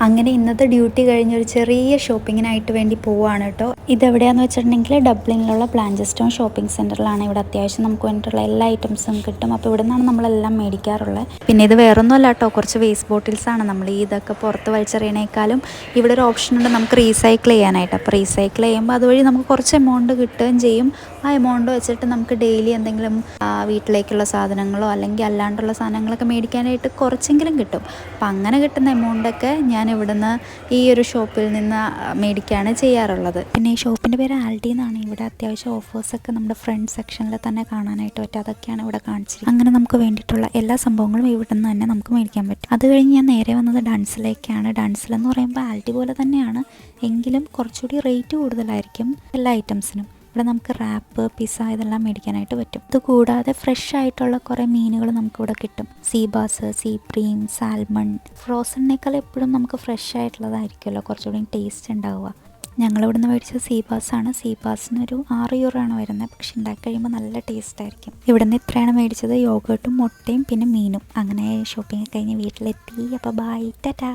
അങ്ങനെ ഇന്നത്തെ ഡ്യൂട്ടി കഴിഞ്ഞൊരു ചെറിയ ഷോപ്പിങ്ങിനായിട്ട് വേണ്ടി പോവുകയാണ് കേട്ടോ. ഇതെവിടെയാണെന്ന് വെച്ചിട്ടുണ്ടെങ്കിൽ ഡബ്ലിനിലുള്ള ബ്ലാഞ്ചസ്റ്റോൺ ഷോപ്പിംഗ് സെൻറ്ററിലാണ്. ഇവിടെ അത്യാവശ്യം നമുക്ക് വേണ്ടിയിട്ടുള്ള എല്ലാ ഐറ്റംസും കിട്ടും. അപ്പോൾ ഇവിടെ നിന്നാണ് നമ്മളെല്ലാം മേടിക്കാറുള്ളത്. പിന്നെ ഇത് വേറൊന്നുമല്ല കേട്ടോ, കുറച്ച് വേസ്റ്റ് ബോട്ടിൽസാണ്. നമ്മൾ ഇതൊക്കെ പുറത്ത് വലിച്ചെറിയണേക്കാളും ഇവിടെ ഒരു ഓപ്ഷൻ ഉണ്ട് നമുക്ക് റീസൈക്കിൾ ചെയ്യാനായിട്ട്. അപ്പോൾ റീസൈക്കിൾ ചെയ്യുമ്പോൾ അതുവഴി നമുക്ക് കുറച്ച് എമൗണ്ട് കിട്ടുകയും ചെയ്യും. ആ എമൗണ്ട് വെച്ചിട്ട് നമുക്ക് ഡെയിലി എന്തെങ്കിലും വീട്ടിലേക്കുള്ള സാധനങ്ങളോ അല്ലെങ്കിൽ അല്ലാണ്ടുള്ള സാധനങ്ങളൊക്കെ മേടിക്കാനായിട്ട് കുറച്ചെങ്കിലും കിട്ടും. അപ്പം അങ്ങനെ കിട്ടുന്ന എമൗണ്ടൊക്കെ ഞാൻ ഇവിടുന്ന് ഈ ഒരു ഷോപ്പിൽ നിന്ന് മേടിക്കുകയാണ് ചെയ്യാറുള്ളത്. പിന്നെ ഈ ഷോപ്പിൻ്റെ പേര് ആൽഡി എന്നാണ്. ഇവിടെ അത്യാവശ്യം ഓഫേഴ്സൊക്കെ നമ്മുടെ ഫ്രണ്ട് സെക്ഷനിൽ തന്നെ കാണാനായിട്ട് പറ്റും. അതൊക്കെയാണ് ഇവിടെ കാണിച്ചിരിക്കുന്നത്. അങ്ങനെ നമുക്ക് വേണ്ടിയിട്ടുള്ള എല്ലാ സംഭവങ്ങളും ഇവിടെ നിന്ന് തന്നെ നമുക്ക് മേടിക്കാൻ പറ്റും. അത് കഴിഞ്ഞ് ഞാൻ നേരെ വന്നത് ഡൺസിലേക്കാണ്. ഡൺസിലെന്ന് പറയുമ്പോൾ ആൽഡി പോലെ തന്നെയാണ്, എങ്കിലും കുറച്ചുകൂടി റേറ്റ് കൂടുതലായിരിക്കും എല്ലാ ഐറ്റംസിനും. ഇവിടെ നമുക്ക് റാപ്പ്, പിസ്സ ഇതെല്ലാം മേടിക്കാനായിട്ട് പറ്റും. ഇത് കൂടാതെ ഫ്രഷ് ആയിട്ടുള്ള കുറേ മീനുകൾ നമുക്കിവിടെ കിട്ടും. Sea bass, സീപ്രീം, salmon. ഫ്രോസണിനേക്കാൾ എപ്പോഴും നമുക്ക് ഫ്രഷ് ആയിട്ടുള്ളതായിരിക്കുമല്ലോ കുറച്ചുകൂടി ടേസ്റ്റ് ഉണ്ടാവുക. ഞങ്ങളിവിടുന്ന് മേടിച്ചത് സീബാസാണ്. സീബാസിനൊരു 6 യൂറോ ആണ് വരുന്നത്. പക്ഷെ ഉണ്ടാക്കി കഴിയുമ്പോൾ നല്ല ടേസ്റ്റ് ആയിരിക്കും. ഇവിടുന്ന് ഇത്രയാണ് മേടിച്ചത്, യോഗട്ടും മുട്ടയും പിന്നെ മീനും. അങ്ങനെ ഷോപ്പിംഗ് കഴിഞ്ഞ് വീട്ടിലെത്തി. അപ്പോൾ ബൈ, ടാറ്റാ.